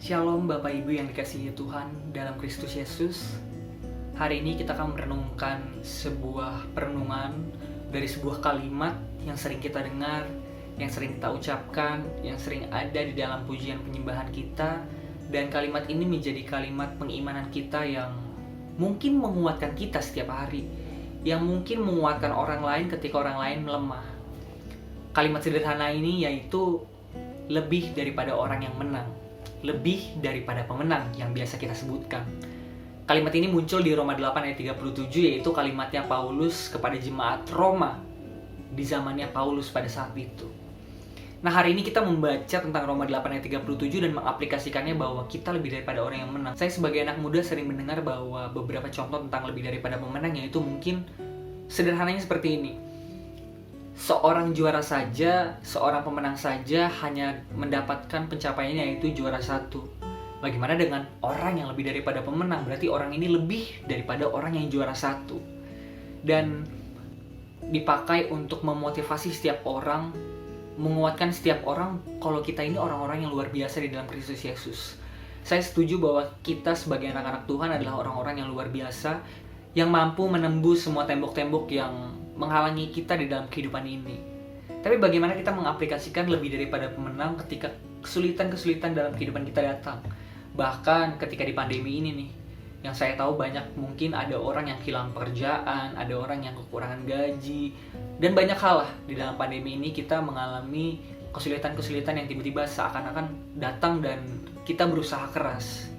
Shalom Bapak Ibu yang dikasihi Tuhan dalam Kristus Yesus. Hari ini kita akan merenungkan sebuah perenungan dari sebuah kalimat yang sering kita dengar, yang sering kita ucapkan, yang sering ada di dalam pujian penyembahan kita. Dan kalimat ini menjadi kalimat pengimanan kita yang mungkin menguatkan kita setiap hari, yang mungkin menguatkan orang lain ketika orang lain melemah. Kalimat sederhana ini yaitu lebih daripada orang yang menang, lebih daripada pemenang yang biasa kita sebutkan. Kalimat ini muncul di Roma 8 ayat 37, yaitu kalimatnya Paulus kepada jemaat Roma di zamannya Paulus pada saat itu. Nah, hari ini kita membaca tentang Roma 8 ayat 37 dan mengaplikasikannya bahwa kita lebih daripada orang yang menang. Saya sebagai anak muda sering mendengar bahwa beberapa contoh tentang lebih daripada pemenang, yaitu mungkin sederhananya seperti ini. Seorang juara saja, seorang pemenang saja hanya mendapatkan pencapaiannya yaitu juara satu. Bagaimana dengan orang yang lebih daripada pemenang? Berarti orang ini lebih daripada orang yang juara satu. Dan dipakai untuk memotivasi setiap orang, menguatkan setiap orang kalau kita ini orang-orang yang luar biasa di dalam Kristus Yesus. Saya setuju bahwa kita sebagai anak-anak Tuhan adalah orang-orang yang luar biasa, yang mampu menembus semua tembok-tembok yang menghalangi kita di dalam kehidupan ini. Tapi bagaimana kita mengaplikasikan lebih daripada pemenang ketika kesulitan-kesulitan dalam kehidupan kita datang? Bahkan ketika di pandemi ini nih, yang saya tahu banyak mungkin ada orang yang hilang pekerjaan, ada orang yang kekurangan gaji, dan banyak hal lah di dalam pandemi ini kita mengalami kesulitan-kesulitan yang tiba-tiba seakan-akan datang dan kita berusaha keras.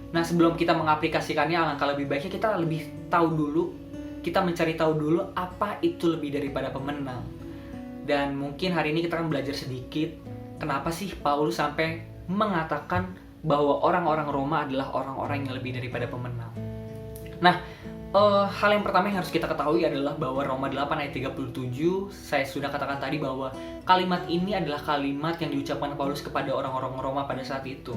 Nah, sebelum kita mengaplikasikannya, alangkah lebih baiknya kita lebih tahu dulu, kita mencari tahu dulu apa itu lebih daripada pemenang. Dan mungkin hari ini kita akan belajar sedikit kenapa sih Paulus sampai mengatakan bahwa orang-orang Roma adalah orang-orang yang lebih daripada pemenang. Nah, hal yang pertama yang harus kita ketahui adalah bahwa Roma 8 ayat 37, saya sudah katakan tadi bahwa kalimat ini adalah kalimat yang diucapkan Paulus kepada orang-orang Roma pada saat itu.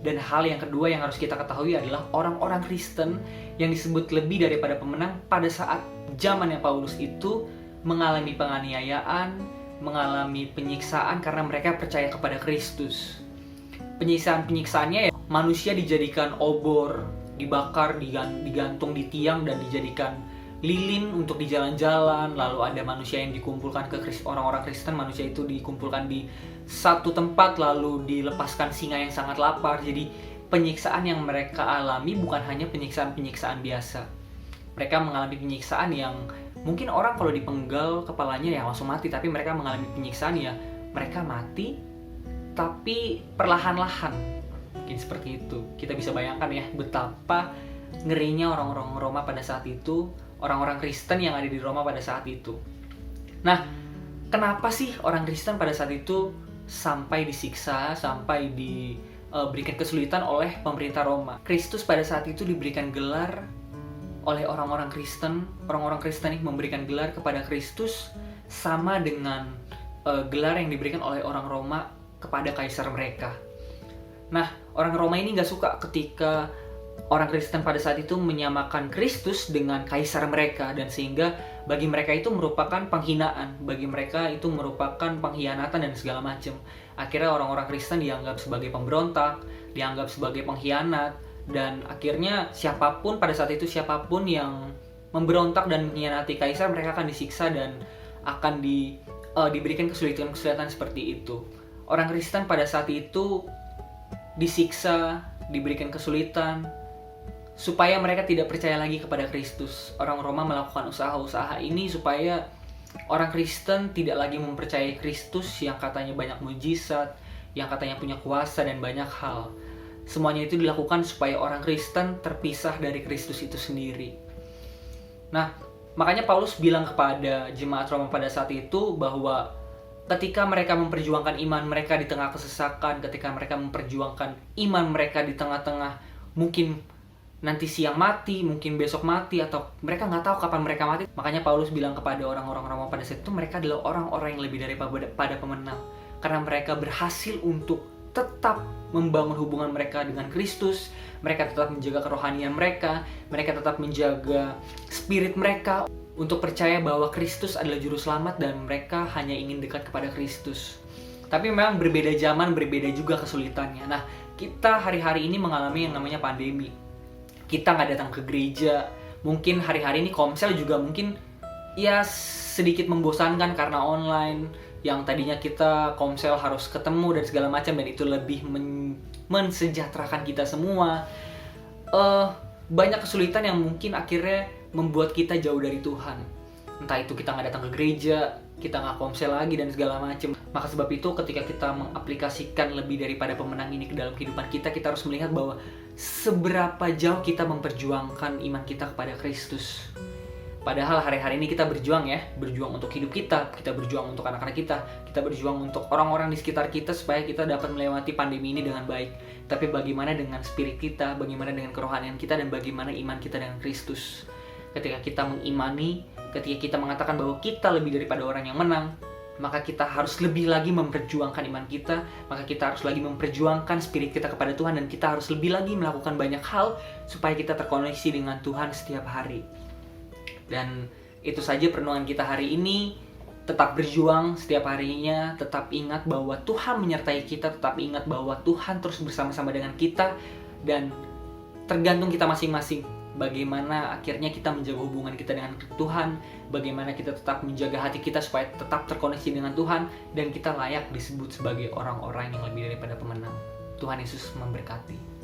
Dan hal yang kedua yang harus kita ketahui adalah orang-orang Kristen yang disebut lebih daripada pemenang pada saat zamannya Paulus itu mengalami penganiayaan, mengalami penyiksaan karena mereka percaya kepada Kristus. Penyiksaan-penyiksaannya ya, manusia dijadikan obor, dibakar, digantung di tiang dan dijadikan lilin untuk di jalan-jalan. Lalu ada manusia yang dikumpulkan ke orang-orang Kristen, manusia itu dikumpulkan di satu tempat lalu dilepaskan singa yang sangat lapar. Jadi penyiksaan yang mereka alami bukan hanya penyiksaan-penyiksaan biasa. Mereka mengalami penyiksaan yang mungkin orang kalau dipenggal kepalanya ya langsung mati, tapi mereka mengalami penyiksaan ya mereka mati tapi perlahan-lahan. Mungkin seperti itu. Kita bisa bayangkan ya betapa ngerinya orang-orang Roma pada saat itu, orang-orang Kristen yang ada di Roma pada saat itu. Nah, kenapa sih orang Kristen pada saat itu sampai disiksa, sampai diberikan kesulitan oleh pemerintah Roma? Kristus pada saat itu diberikan gelar oleh orang-orang Kristen. Orang-orang Kristen ini memberikan gelar kepada Kristus sama dengan gelar yang diberikan oleh orang Roma kepada kaisar mereka. Nah, orang Roma ini gak suka ketika orang Kristen pada saat itu menyamakan Kristus dengan kaisar mereka, dan sehingga bagi mereka itu merupakan penghinaan, bagi mereka itu merupakan pengkhianatan dan segala macam. Akhirnya orang-orang Kristen dianggap sebagai pemberontak, dianggap sebagai pengkhianat, dan akhirnya siapapun pada saat itu, siapapun yang memberontak dan mengkhianati kaisar, mereka akan disiksa dan akan diberikan kesulitan-kesulitan seperti itu. Orang Kristen pada saat itu disiksa, diberikan kesulitan, supaya mereka tidak percaya lagi kepada Kristus. Orang Roma melakukan usaha-usaha ini supaya orang Kristen tidak lagi mempercayai Kristus yang katanya banyak mujizat, yang katanya punya kuasa dan banyak hal. Semuanya itu dilakukan supaya orang Kristen terpisah dari Kristus itu sendiri. Nah, makanya Paulus bilang kepada jemaat Roma pada saat itu bahwa ketika mereka memperjuangkan iman mereka di tengah kesesakan, ketika mereka memperjuangkan iman mereka di tengah-tengah mungkin nanti siang mati, mungkin besok mati, atau mereka nggak tahu kapan mereka mati. Makanya Paulus bilang kepada orang-orang Roma pada saat itu, mereka adalah orang-orang yang lebih daripada pemenang. Karena mereka berhasil untuk tetap membangun hubungan mereka dengan Kristus, mereka tetap menjaga kerohanian mereka tetap menjaga spirit mereka untuk percaya bahwa Kristus adalah juru selamat dan mereka hanya ingin dekat kepada Kristus. Tapi memang berbeda zaman, berbeda juga kesulitannya. Nah, kita hari-hari ini mengalami yang namanya pandemi. Kita nggak datang ke gereja. Mungkin hari-hari ini komsel juga mungkin ya sedikit membosankan karena online. Yang tadinya kita komsel harus ketemu dan segala macam, dan itu lebih mensejahterakan kita semua. Banyak kesulitan yang mungkin akhirnya membuat kita jauh dari Tuhan. Entah itu kita nggak datang ke gereja, kita nggak komsel lagi dan segala macam. Maka sebab itu ketika kita mengaplikasikan lebih daripada pemenang ini ke dalam kehidupan kita, kita harus melihat bahwa seberapa jauh kita memperjuangkan iman kita kepada Kristus. Padahal hari-hari ini kita berjuang untuk hidup kita berjuang untuk anak-anak kita berjuang untuk orang-orang di sekitar kita supaya kita dapat melewati pandemi ini dengan baik. Tapi bagaimana dengan spirit kita, bagaimana dengan kerohanian kita, dan bagaimana iman kita dengan Kristus? Ketika kita mengimani, ketika kita mengatakan bahwa kita lebih daripada orang yang menang, maka kita harus lebih lagi memperjuangkan iman kita, maka kita harus lagi memperjuangkan spirit kita kepada Tuhan, dan kita harus lebih lagi melakukan banyak hal supaya kita terkoneksi dengan Tuhan setiap hari. Dan itu saja perenungan kita hari ini. Tetap berjuang setiap harinya, tetap ingat bahwa Tuhan menyertai kita, tetap ingat bahwa Tuhan terus bersama-sama dengan kita, dan tergantung kita masing-masing bagaimana akhirnya kita menjaga hubungan kita dengan Tuhan, bagaimana kita tetap menjaga hati kita supaya tetap terkoneksi dengan Tuhan, dan kita layak disebut sebagai orang-orang yang lebih daripada pemenang. Tuhan Yesus memberkati.